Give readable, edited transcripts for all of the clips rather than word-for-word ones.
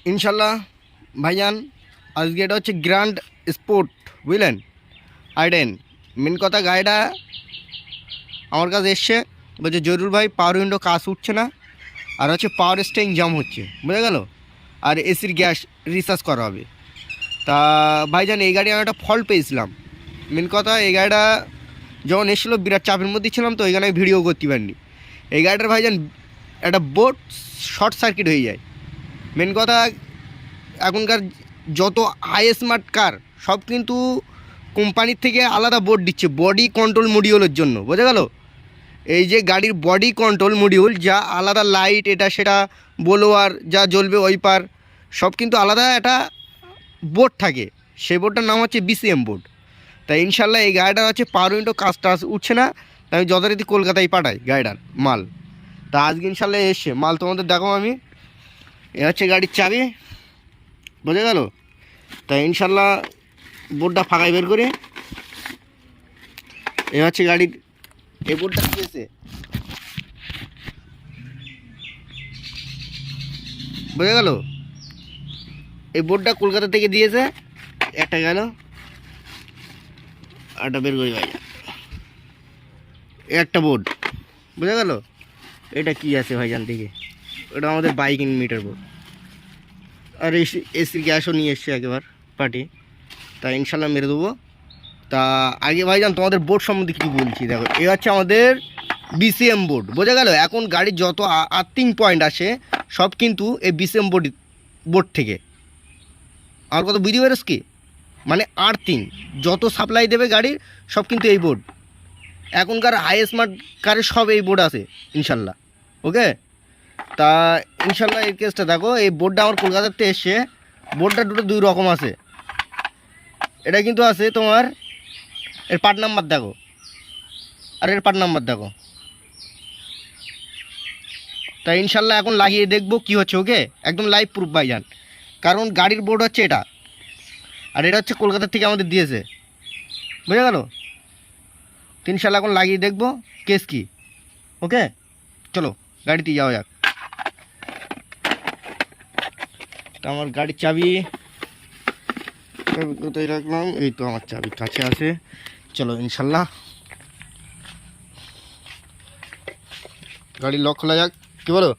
ইনশাল্লাহ ভাইজান আজকে এটা হচ্ছে গ্র্যান্ড স্পোর্ট বুঝলেন i10 মেন কথা গাড়িটা আমার কাছে এসছে বলছে জরুর ভাই পাওয়ার উইন্ডো কাজ উঠছে না আর হচ্ছে পাওয়ার স্টেরিং জাম হচ্ছে বুঝে গেল আর এসির গ্যাস রিচার্জ করা হবে তা ভাইজান এই গাড়ি আমি একটা ফল্ট পেয়েছিলাম মেন কথা এই গাড়িটা যখন এসেছিলো বিরাট চাপের মধ্যে ছিলাম তো ওইখানে ভিডিও করতে পারিনি এই গাড়িটার ভাইজান একটা বোর্ড শর্ট সার্কিট হয়ে যায় মেন কথা এখনকার যত হাই স্মার্ট কার সব কিন্তু কোম্পানির থেকে আলাদা বোর্ড দিচ্ছে বডি কন্ট্রোল মডিউলের জন্য বোঝা গেল এই যে গাড়ির বডি কন্ট্রোল মডিউল যা আলাদা লাইট এটা সেটা ব্লোয়ার যা জ্বলবে ওইপার সব কিন্তু আলাদা একটা বোর্ড থাকে সেই বোর্ডটার নাম হচ্ছে বিসিএম বোর্ড তাই ইনশাল্লাহ এই গাড়িটা হচ্ছে পাওয়ার উইন্ডো কাজ টাজ উঠছে না তাই আমি যথারীতি কলকাতায় পাঠাই গাড়িটার মাল তা আজকে ইনশাল্লাহ এসছে মাল তোমাদের দেখো আমি এ হচ্ছে গাড়ির চাবি বোঝা গেল তাই ইনশাল্লাহ বোর্ডটা ফাঁকাই বের করে এ হচ্ছে গাড়ির এই বোর্ডটা দিয়েছে বোঝা গেল এই বোর্ডটা কলকাতা থেকে দিয়েছে একটা গেল আরটা বের করে ভাই একটা বোর্ড বোঝা গেল এটা কি আছে ভাইজান দিকে ওটা আমাদের বাইকিং মিটার বোর্ড আর এসির গ্যাসও নিয়ে এসছে একেবারে পার্টি তা ইনশাল্লাহ মেরে দেবো তা আগে ভাইজান তোমাদের বোর্ড সম্বন্ধে কী বলছি দেখো এ হচ্ছে আমাদের বিসিএম বোর্ড বোঝা গেল এখন গাড়ির যত আর্থিং পয়েন্ট আসে সব কিন্তু এই বিসিএম বোর্ড থেকে আর কত বুঝতে পারছ কি মানে আর্থিং যত সাপ্লাই দেবে গাড়ির সব কিন্তু এই বোর্ড এখনকার হাই স্মার্ট কারের সব এই বোর্ড আছে ইনশাল্লাহ ওকে তা ইনশাল্লাহ এই কেসটা দেখো এই বোর্ডটা আমার কলকাতাতে এসছে বোর্ডটা দুই রকম আছে এটা কিন্তু আছে তোমার এর পার্ট নাম্বার দেখো আর এর পার্ট নাম্বার দেখো তাই ইনশাল্লাহ এখন লাগিয়ে দেখবো কি হচ্ছে ওকে একদম লাইভ প্রুফ ভাইজান কারণ গাড়ির বোর্ড হচ্ছে এটা আর এটা হচ্ছে কলকাতা থেকে আমাদের দিয়েছে বুঝে গেল তো ইনশাল্লাহ এখন লাগিয়ে দেখবো কেস কি ওকে চলো গাড়িতে যাওয়া যাক তো আমার গাড়ির চাবি কোথায় রাখলাম এই তো আমার চাবি কাছে আছে চলো ইনশাল্লাহ গাড়ি লক খোলা যাক কি বলো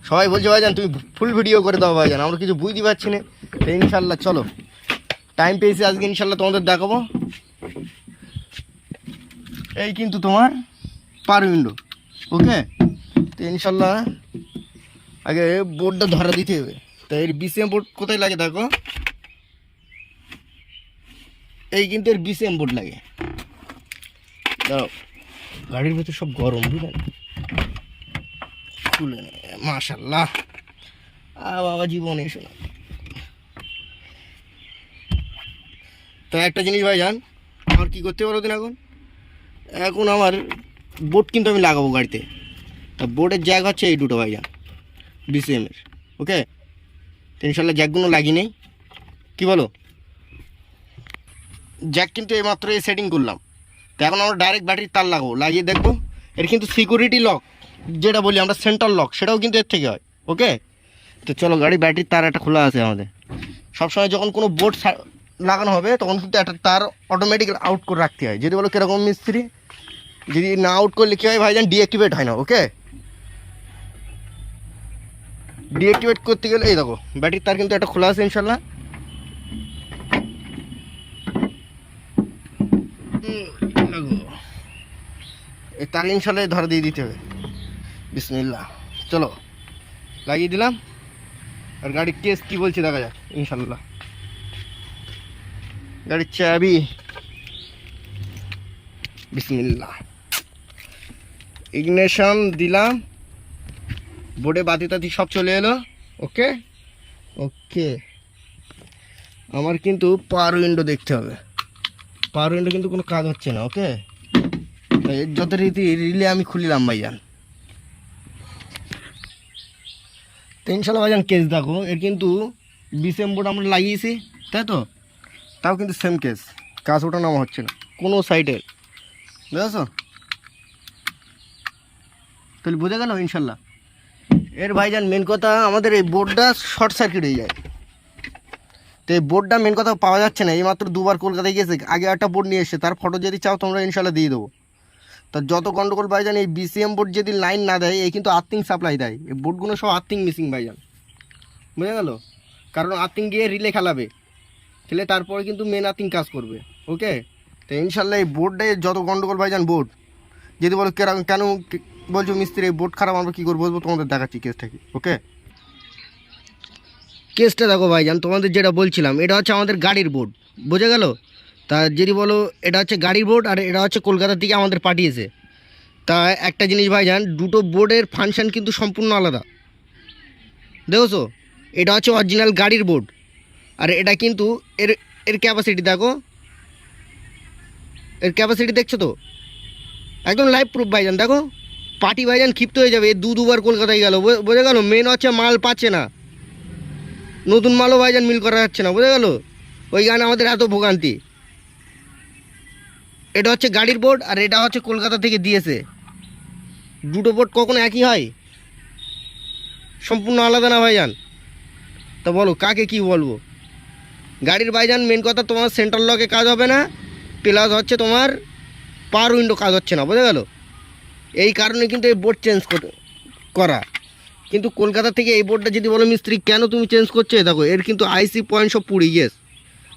সবাই বলছে ভাইজান তুমি ফুল ভিডিও করে দাও ভাইজান আমরা কিছু বুঝতে পারছি না তো ইনশাল্লাহ চলো টাইম পেয়েছি আজকে ইনশাল্লাহ তোমাদের দেখাবো এই কিন্তু তোমার পাওয়ার উইন্ডো ওকে তো ইনশাল্লাহ আগে বোর্ডটা ধরা দিতে হবে তো এর বিসিএম বোর্ড কোথায় লাগে দেখো এই কিন্তু এর বিসিএম বোর্ড লাগে দাও গাড়ির ভেতর সব গরম বুঝলেন তুলে নে মাশাল্লাহ বাবা জীবনে এসো না তো একটা জিনিস ভাই জান আমার কী করতে পারো দিন এখন আমার বোর্ড কিন্তু আমি লাগাবো গাড়িতে তা বোর্ডের জ্যাক হচ্ছে এই দুটো ভাই যান বিসিএমের ওকে তো ইনশাল্লাহ জ্যাকগুলো লাগিয়ে নেই কী বলো জ্যাক কিন্তু এইমাত্র এই সেটিং করলাম তো এখন আমরা ডাইরেক্ট ব্যাটারির তার লাগাবো লাগিয়ে দেখবো এর কিন্তু সিকিউরিটি লক যেটা বলি আমরা সেন্ট্রাল লক সেটাও কিন্তু এর থেকে হয় ওকে তো চলো গাড়ি ব্যাটারির তার একটা খোলা আছে আমাদের সবসময় যখন কোনো বোর্ড লাগানো হবে তখন কিন্তু একটা তার অটোমেটিক আউট করে রাখতে হয় যদি বলো কীরকম মিস্ত্রি যদি না আউট করলে কী হয় ভাইজান ডিঅ্যাক্টিভেট হয় না ওকে ডিঅ্যাক্টিভেট করতে গেলে এই দেখো ব্যাটারির তার কিন্তু একটা খোলা আছে ইনশাল্লাহ এই তার ইনশাল্লাহ ধরা দিয়ে দিতে হবে বিসমিল্লাহ চলো লাগিয়ে দিলাম আর গাড়ির কেস কী বলছে দেখা যাক ইনশাল্লাহ গাড়ির চাবি বিসমিল্লাহ ইগনিশন দিলাম বোর্ডে বাতি টাতি সব চলে এলো ওকে ওকে আমার কিন্তু পাওয়ার উইন্ডো দেখতে হবে পাওয়ার উইন্ডো কিন্তু কোনো কাজ হচ্ছে না ওকে যথারীতি রিলে আমি খুলিলাম ভাইজান তো ইনশাল্লাহ ভাইজান কেস দেখো এর কিন্তু বিসিএম বোর্ড আমরা লাগিয়েছি তাই তো তাও কিন্তু সেম কেস কাজ ওটা নামা হচ্ছে না কোনো সাইডের বুঝেছো তাহলে বোঝা গেল ইনশাল্লাহ এর ভাইজান মেন কথা আমাদের এই বোর্ডটা শর্ট সার্কিট হয়ে যায়। তো এই বোর্ডটা মেন কথা পাওয়া যাচ্ছে না, এইমাত্র দুবার কলকাতায় গিয়েছে, আগে একটা বোর্ড নিয়ে এসে তার ফটো যদি চাও তোমরা ইনশাল্লাহ দিয়ে দেবো। তা যত গন্ডগোল ভাইজান এই বিসিএম বোর্ড যদি লাইন না দেয়, এই কিন্তু আর্থিং সাপ্লাই দেয়, এই বোর্ডগুলো সব আর্থিং মিসিং ভাইজান, বুঝে গেল? কারণ আর্থিং দিয়ে রিলে খেলাবে, খেলে তারপরে কিন্তু মেন আর্থিং কাজ করবে। ওকে, তো ইনশাল্লাহ এই বোর্ডে যত গন্ডগোল ভাইজান বোর্ড যদি বলো কেন বলছো মিস্ত্রি এই বোর্ড খারাপ, আমরা কী করবো বলবো, তোমাদের দেখাচ্ছি কেসটা কি। ওকে, কেসটা দেখো ভাইজান, তোমাদের যেটা বলছিলাম এটা হচ্ছে আমাদের গাড়ির বোর্ড, বোঝা গেল? তা যদি বলো এটা হচ্ছে গাড়ির বোর্ড আর এটা হচ্ছে কলকাতা থেকে আমাদের পাঠিয়েছে। তা একটা জিনিস ভাইজান, দুটো বোর্ডের ফাংশন কিন্তু সম্পূর্ণ আলাদা, দেখোছো? এটা হচ্ছে অরিজিনাল গাড়ির বোর্ড, আর এটা কিন্তু এর এর ক্যাপাসিটি দেখো, এর ক্যাপাসিটি দেখছো তো, একদম লাইভ প্রুফ ভাইজান। দেখো পার্টি ভাইজান ক্ষিপ্ত হয়ে যাবে, দুবার কলকাতায় গেল, বোঝা গেল? মেন হচ্ছে মাল পাচ্ছে না, নতুন মালও ভাইজান মিল করা যাচ্ছে না, বোঝা গেল? ওই গানে আমাদের এত ভোগান্তি। এটা হচ্ছে গাড়ির বোর্ড আর এটা হচ্ছে কলকাতা থেকে দিয়েছে, দুটো বোর্ড কখনো একই হয়? সম্পূর্ণ আলাদা না ভাইজান? তা বলো কাকে কি বলবো? গাড়ির ভাইজান মেন কথা তোমার সেন্ট্রাল লকে কাজ হবে না, প্লাস হচ্ছে তোমার পাওয়ার উইন্ডো কাজ হচ্ছে না, বোঝা গেল? এই কারণে কিন্তু এই বোর্ড চেঞ্জ করা। কিন্তু কলকাতা থেকে এই বোর্ডটা যদি বলো মিস্ত্রি কেন তুমি চেঞ্জ করছো, দেখো এর কিন্তু আইসি পয়েন্ট সব পুড়ে গিয়েছে,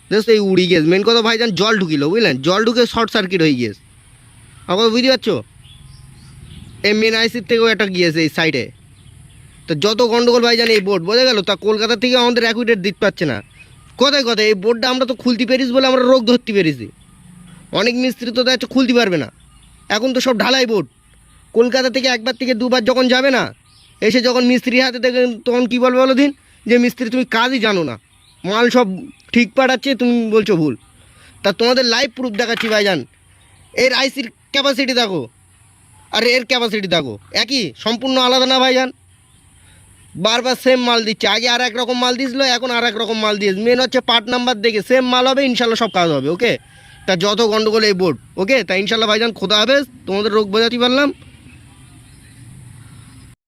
দেখো এই উড়ি গিয়েছে। মেন কথা ভাইজান জল ঢুকিল, বুঝলেন? জল ঢুকে শর্ট সার্কিট হয়ে গিয়েছে, আমার বুঝতে পারছো? এই মেন আইসির থেকেও একটা গিয়েছে এই সাইডে। তো যত গন্ডগোল ভাইজান এই বোর্ড, বোঝা গেল? তা কলকাতা থেকে আমাদের অ্যাকুইডেট দিতে পারছে না। কোথায় এই বোর্ডটা আমরা তো খুলতে পেরেছি বলে আমরা রোগ ধরতে পেরেছি, অনেক মিস্ত্রি তো দেখছো খুলতে পারবে না। এখন তো সব ঢালাই বোর্ড, কলকাতা থেকে একবার থেকে দুবার যখন যাবে না, এসে যখন মিস্ত্রি হাতে দেখেন তখন কী বলবে বলো দিন, যে মিস্ত্রি তুমি কাজই জানো না, মাল সব ঠিক পাঠাচ্ছে, তুমি বলছো ভুল। তা তোমাদের লাইভ প্রুফ দেখাচ্ছি ভাইজান, এর আইসির ক্যাপাসিটি দেখো আর এর ক্যাপাসিটি দেখো, একই, সম্পূর্ণ আলাদা না ভাইজান? বারবার সেম মাল দিচ্ছে, আগে আর এক রকম মাল দিয়েছিল, এখন আর এক রকম মাল দিয়েছে। মেন হচ্ছে পার্ট নাম্বার দেখে সেম মাল হবে, ইনশাল্লাহ সব কাজ হবে। ওকে, তা যত গন্ডগোল এই বোর্ড। ওকে, তা ইনশাল্লাহ ভাইজান খোদা হাফেজ, তোমাদের রোগ বোঝাতে পারলাম।